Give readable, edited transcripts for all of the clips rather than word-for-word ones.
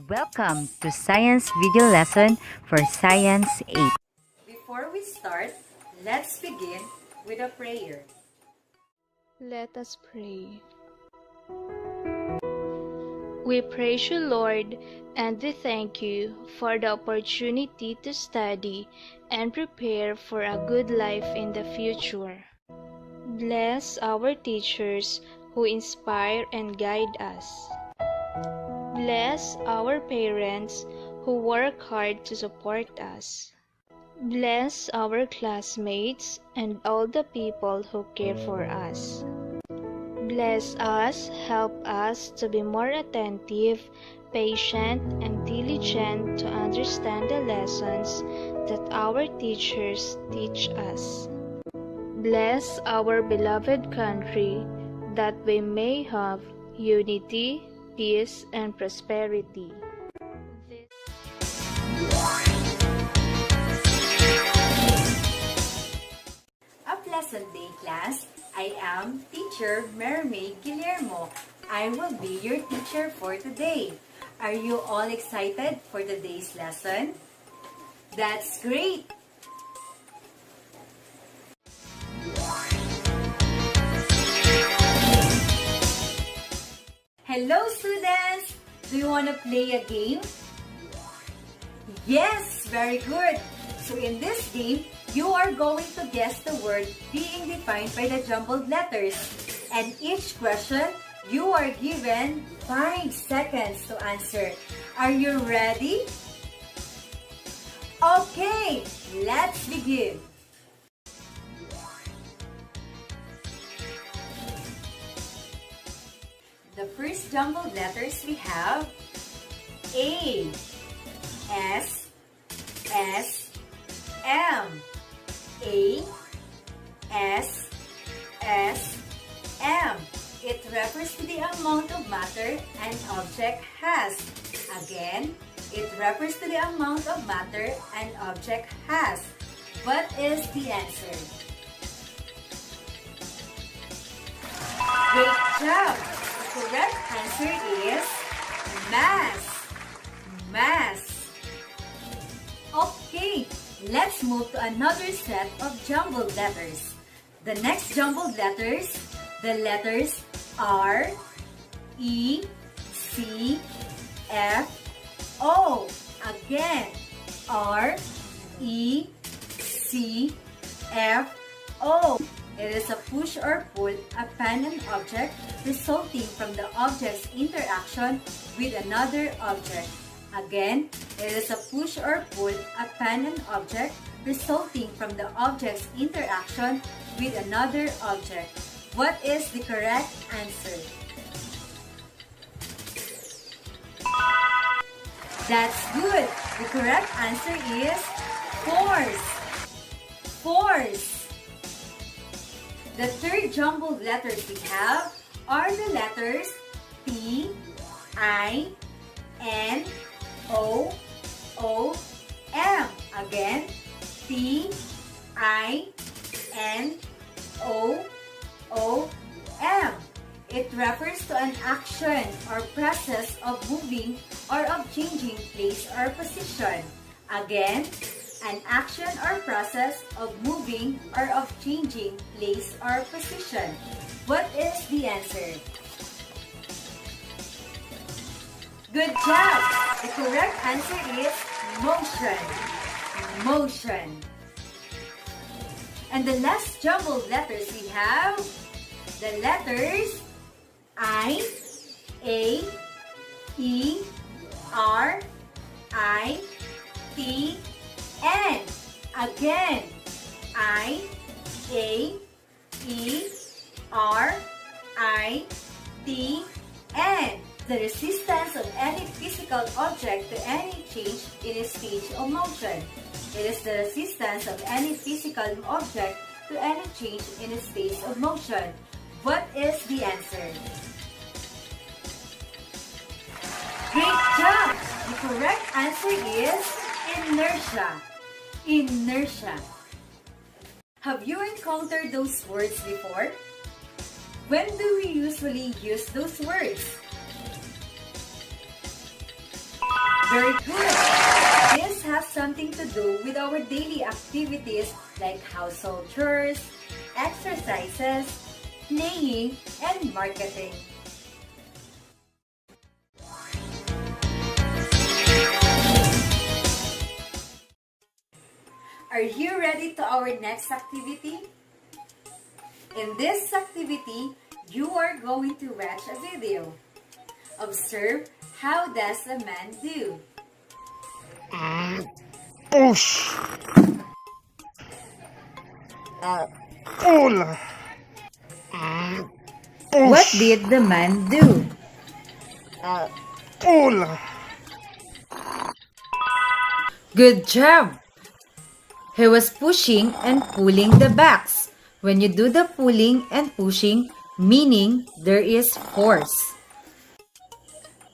Welcome to Science Video Lesson for Science 8. Before we start, let's begin with a prayer. Let us pray. We praise you, Lord, and we thank you for the opportunity to study and prepare for a good life in the future. Bless our teachers who inspire and guide us. Bless our parents who work hard to support us. Bless our classmates and all the people who care for us. Bless us, help us to be more attentive, patient, and diligent to understand the lessons that our teachers teach us. Bless our beloved country that we may have unity, peace, and prosperity. A pleasant day, class. I am Teacher Mermaid Guillermo. I will be your teacher for today. Are you all excited for today's lesson? That's great! Hello, students! Do you want to play a game? Yes, very good. So in this game, you are going to guess the word being defined by the jumbled letters. And each question, you are given 5 seconds to answer. Are you ready? Okay, let's begin. The first jumbled letters we have A, S, S, M. A, S, S, M. It refers to the amount of matter an object has. Again, it refers to the amount of matter an object has. What is the answer? Great job! The correct answer is mass. Mass. Okay, let's move to another set of jumbled letters. The next jumbled letters, the letters R, E, C, F, O. Again, R, E, C, F, O. It is a push or pull upon an object resulting from the object's interaction with another object. Again, it is a push or pull upon an object resulting from the object's interaction with another object. What is the correct answer? That's good. The correct answer is force. Force. The third jumbled letters we have are the letters P, I, N, O, O, M. Again, P, I, N, O, O, M. It refers to an action or process of moving or of changing place or position. Again, an action or process of moving or of changing place or position. What is the answer? Good job! The correct answer is motion. Motion. And the last jumbled letters we have, the letters I, A, E, R, I, T, N. Again, I, A, E, R, I, T, N. The resistance of any physical object to any change in its state of motion. It is the resistance of any physical object to any change in its state of motion. What is the answer? Great job! The correct answer is inertia. Inertia. Have you encountered those words before? When do we usually use those words? Very good. This has something to do with our daily activities like household chores, exercises, playing, and marketing. Are you ready to our next activity? In this activity, you are going to watch a video. Observe how does a man do. What did the man do? Good job! He was pushing and pulling the bags. When you do the pulling and pushing, meaning there is force.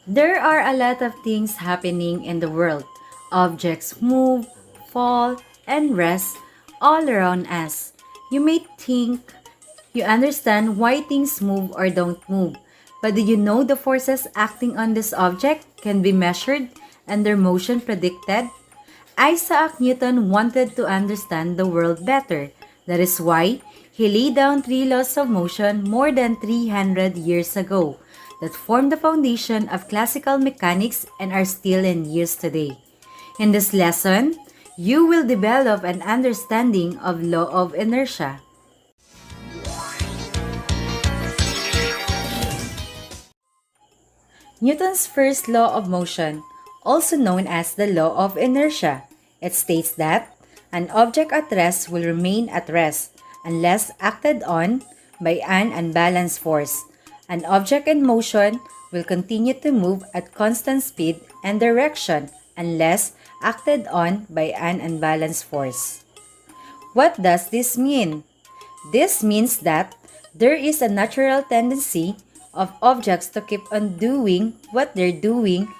There are a lot of things happening in the world. Objects move, fall, and rest all around us. You may think you understand why things move or don't move, but did you know the forces acting on this object can be measured and their motion predicted? Isaac Newton wanted to understand the world better. That is why he laid down 3 laws of motion more than 300 years ago that formed the foundation of classical mechanics and are still in use today. In this lesson, you will develop an understanding of law of inertia. Newton's first law of motion, also known as the law of inertia. It states that an object at rest will remain at rest unless acted on by an unbalanced force. An object in motion will continue to move at constant speed and direction unless acted on by an unbalanced force. What does this mean? This means that there is a natural tendency of objects to keep on doing what they're doing.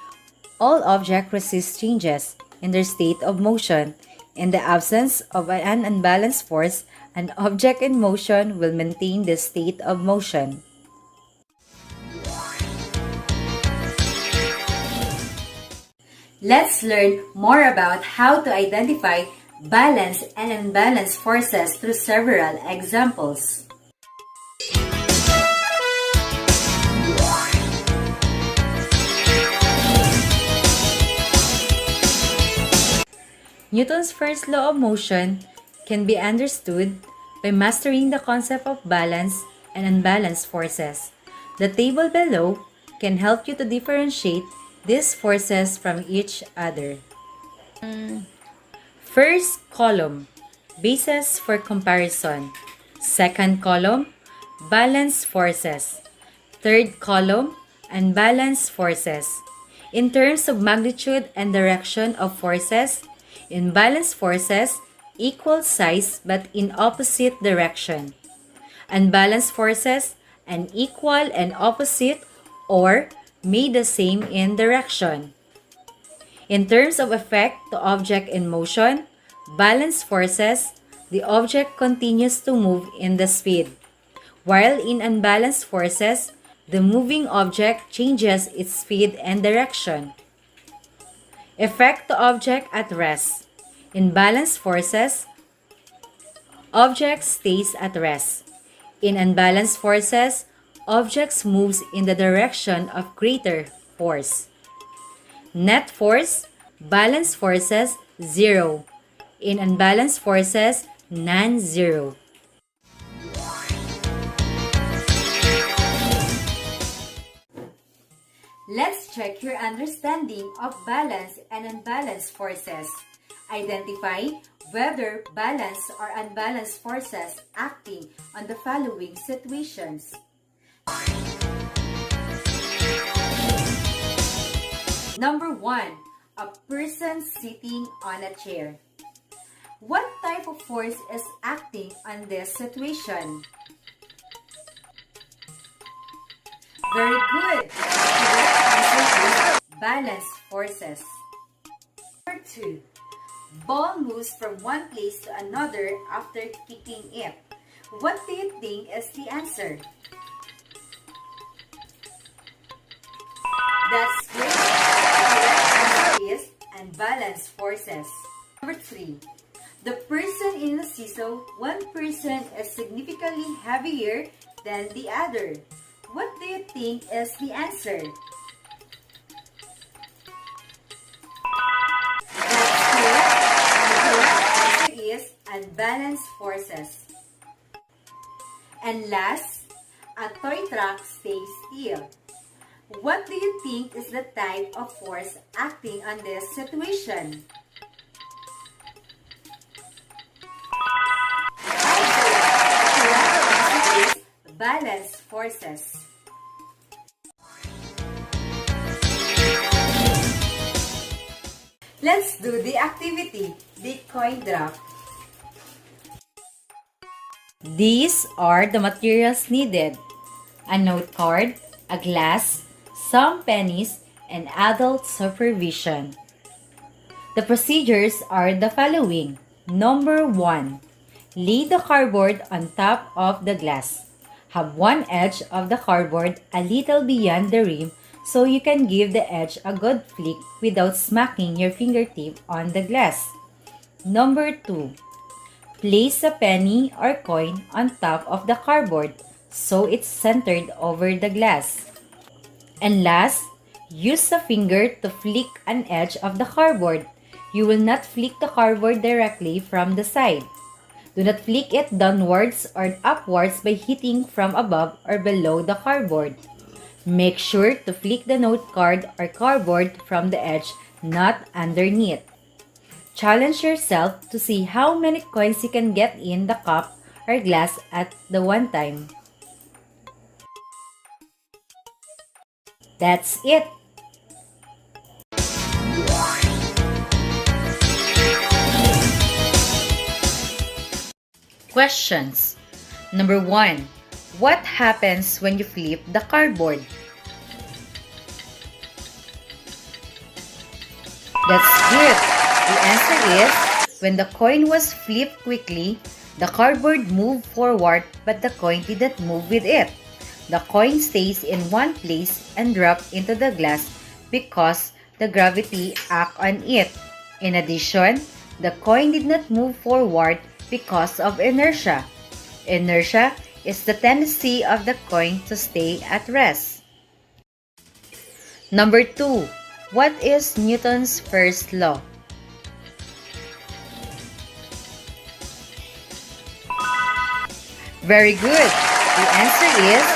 All objects resist changes in their state of motion. In the absence of an unbalanced force, an object in motion will maintain the state of motion. Let's learn more about how to identify balanced and unbalanced forces through several examples. Newton's first law of motion can be understood by mastering the concept of balance and unbalanced forces. The table below can help you to differentiate these forces from each other. First column, basis for comparison. Second column, balanced forces. Third column, unbalanced forces. In terms of magnitude and direction of forces, imbalanced forces equal size but in opposite direction. Unbalanced forces unequal and opposite or made the same in direction. In terms of effect to object in motion, balanced forces, the object continues to move in the speed, while in unbalanced forces, the moving object changes its speed and direction. Effect to object at rest. In balanced forces, object stays at rest. In unbalanced forces, objects moves in the direction of greater force. Net force, balanced forces, 0. In unbalanced forces, non-zero. Let's check your understanding of balance and unbalanced forces. Identify whether balanced or unbalanced forces acting on the following situations. Number 1. A person sitting on a chair. What type of force is acting on this situation? Very good. Balanced forces. Number 2. Ball moves from one place to another after kicking it. What do you think is the answer? That's great. The correct answer is and balance forces. Number 3. The person in a seesaw, one person is significantly heavier than the other. What do you think is the answer? That's correct. The correct answer is unbalanced forces. And last, a toy truck stays still. What do you think is the type of force acting on this situation? Balance forces. Let's do the activity, the coin drop. These are the materials needed: a note card, a glass, some pennies, and adult supervision. The procedures are the following. Number 1. Lay the cardboard on top of the glass. Have one edge of the cardboard a little beyond the rim so you can give the edge a good flick without smacking your fingertip on the glass. Number 2. Place a penny or coin on top of the cardboard so it's centered over the glass. And last, use a finger to flick an edge of the cardboard. You will not flick the cardboard directly from the side. Do not flick it downwards or upwards by hitting from above or below the cardboard. Make sure to flick the note card or cardboard from the edge, not underneath. Challenge yourself to see how many coins you can get in the cup or glass at the one time. That's it! Questions. Number 1. What happens when you flip the cardboard? That's good. The answer is, when the coin was flipped quickly, the cardboard moved forward but the coin didn't move with it. The coin stays in one place and drops into the glass because the gravity acts on it. In addition, the coin did not move forward because of inertia. Inertia is the tendency of the coin to stay at rest. Number 2. What is Newton's first law? Very good. The answer is,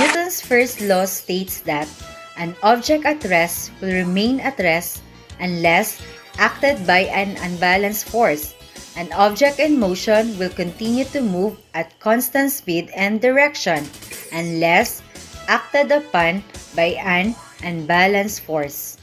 Newton's first law states that an object at rest will remain at rest unless acted by an unbalanced force. An object in motion will continue to move at constant speed and direction unless acted upon by an unbalanced force.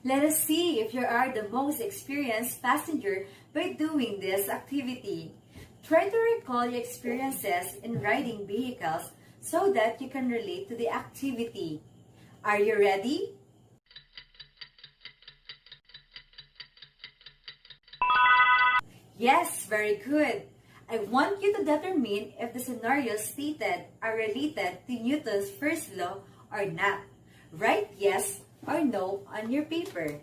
Let us see if you are the most experienced passenger by doing this activity. Try to recall your experiences in riding vehicles so that you can relate to the activity. Are you ready? Yes, very good. I want you to determine if the scenarios stated are related to Newton's first law or not. Write yes or no on your paper.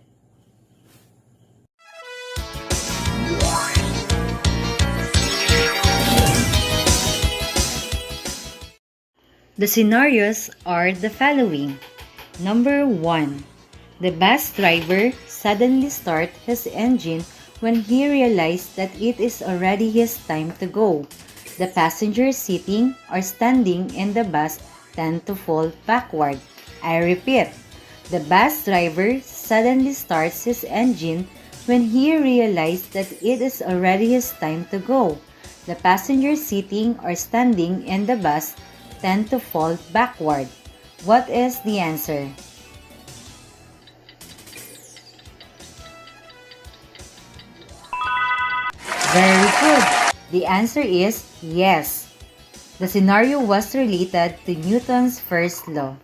The scenarios are the following. Number 1. The bus driver suddenly started his engine when he realized that it is already his time to go. The passengers sitting or standing in the bus tend to fall backward. I repeat, the bus driver suddenly starts his engine when he realized that it is already his time to go. The passengers sitting or standing in the bus tend to fall backward. What is the answer? Very good. The answer is yes. The scenario was related to Newton's first law.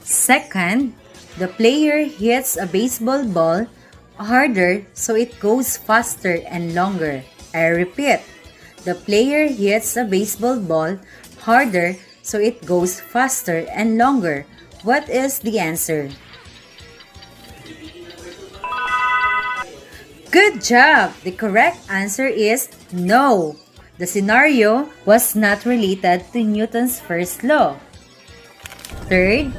Second, the player hits a baseball ball harder so it goes faster and longer. I repeat, the player hits a baseball ball harder so it goes faster and longer. What is the answer? Good job! The correct answer is no. The scenario was not related to Newton's first law. Third,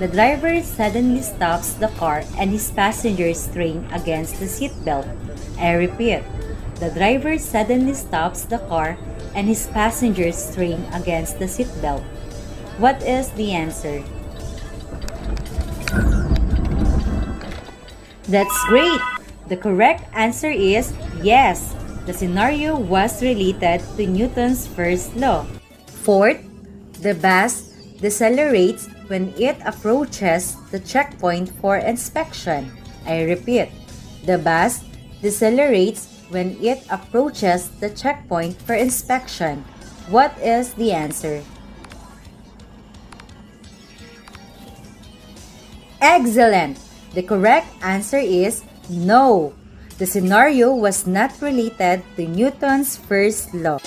the driver suddenly stops the car and his passengers strain against the seatbelt. I repeat, the driver suddenly stops the car and his passengers strain against the seatbelt. What is the answer? That's great! The correct answer is yes. The scenario was related to Newton's first law. Fourth, the bus decelerates when it approaches the checkpoint for inspection. I repeat, the bus decelerates when it approaches the checkpoint for inspection. What is the answer? Excellent! The correct answer is no. The scenario was not related to Newton's first law.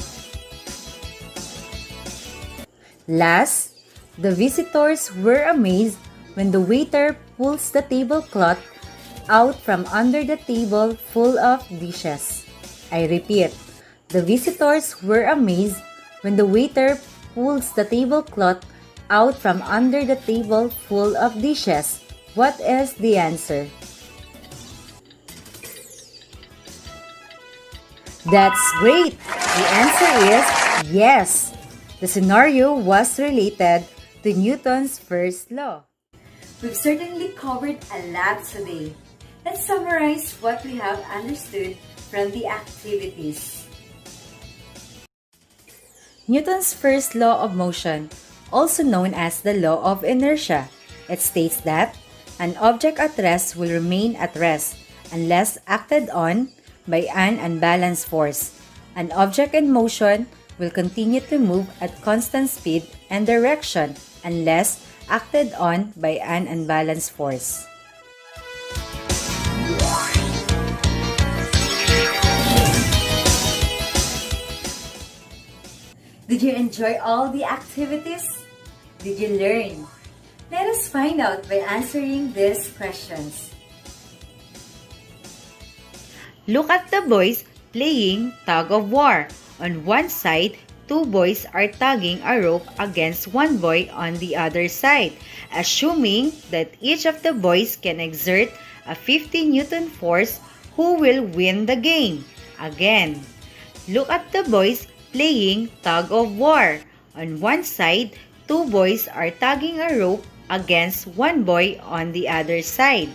Last, the visitors were amazed when the waiter pulls the tablecloth out from under the table full of dishes. I repeat, the visitors were amazed when the waiter pulls the tablecloth out from under the table full of dishes. What is the answer? That's great! The answer is yes. The scenario was related to Newton's first law. We've certainly covered a lot today. Let's summarize what we have understood from the activities. Newton's first law of motion, also known as the law of inertia. It states that an object at rest will remain at rest unless acted on by an unbalanced force. An object in motion will continue to move at constant speed and direction unless acted on by an unbalanced force. Did you enjoy all the activities? Did you learn? Let us find out by answering these questions. Look at the boys playing tug of war. On one side, two boys are tugging a rope against one boy on the other side, assuming that each of the boys can exert a 50 Newton force. Who will win the game? Again, look at the boys playing tug of war. On one side, two boys are tugging a rope against one boy on the other side,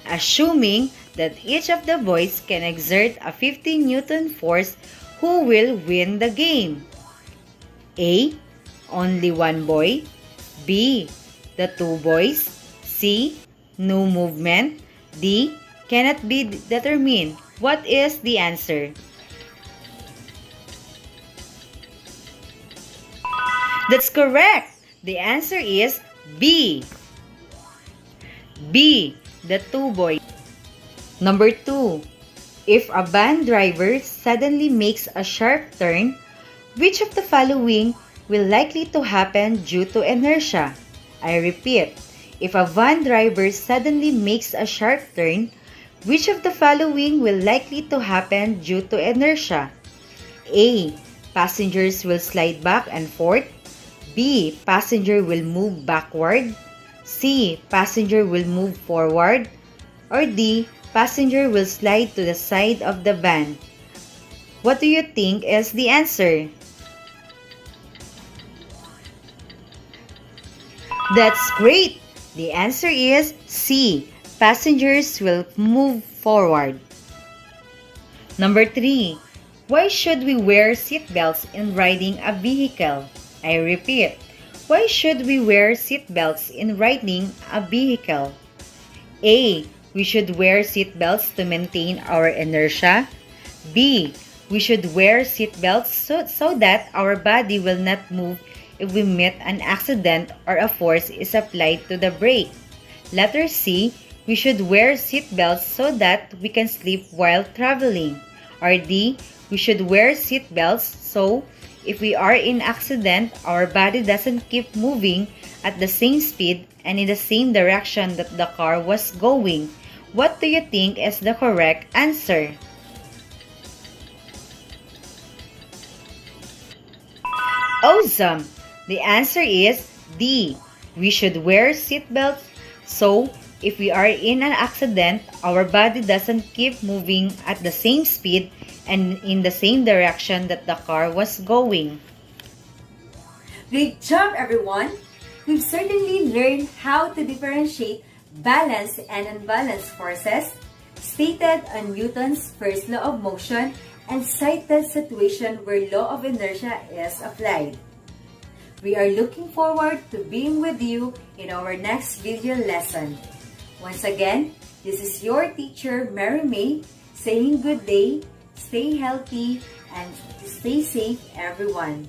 assuming that each of the boys can exert a 50 Newton force. Who will win the game? A. Only one boy. B. The two boys. C. No movement. D. Cannot be determined. What is the answer? That's correct. The answer is B. B. The two boys. Number 2. If a van driver suddenly makes a sharp turn, which of the following will likely to happen due to inertia? I repeat, if a van driver suddenly makes a sharp turn, which of the following will likely to happen due to inertia? A. Passengers will slide back and forth. B. Passenger will move backward. C. Passenger will move forward. Or D. Passenger will slide to the side of the van. What do you think is the answer? That's great! The answer is C. Passengers will move forward. Number 3. Why should we wear seatbelts in riding a vehicle? I repeat, why should we wear seatbelts in riding a vehicle? A. We should wear seatbelts to maintain our inertia. B. We should wear seatbelts so that our body will not move if we meet an accident or a force is applied to the brake. Letter C. We should wear seatbelts so that we can sleep while traveling. Or D. We should wear seatbelts so if we are in accident, our body doesn't keep moving at the same speed and in the same direction that the car was going. What do you think is the correct answer? Awesome! The answer is D. We should wear seatbelts so if we are in an accident, our body doesn't keep moving at the same speed and in the same direction that the car was going. Great job, everyone! We've certainly learned how to differentiate balanced and unbalanced forces, stated on Newton's first law of motion, and cited situation where law of inertia is applied. We are looking forward to being with you in our next video lesson. Once again, this is your teacher, Mary May, saying good day, stay healthy, and stay safe, everyone.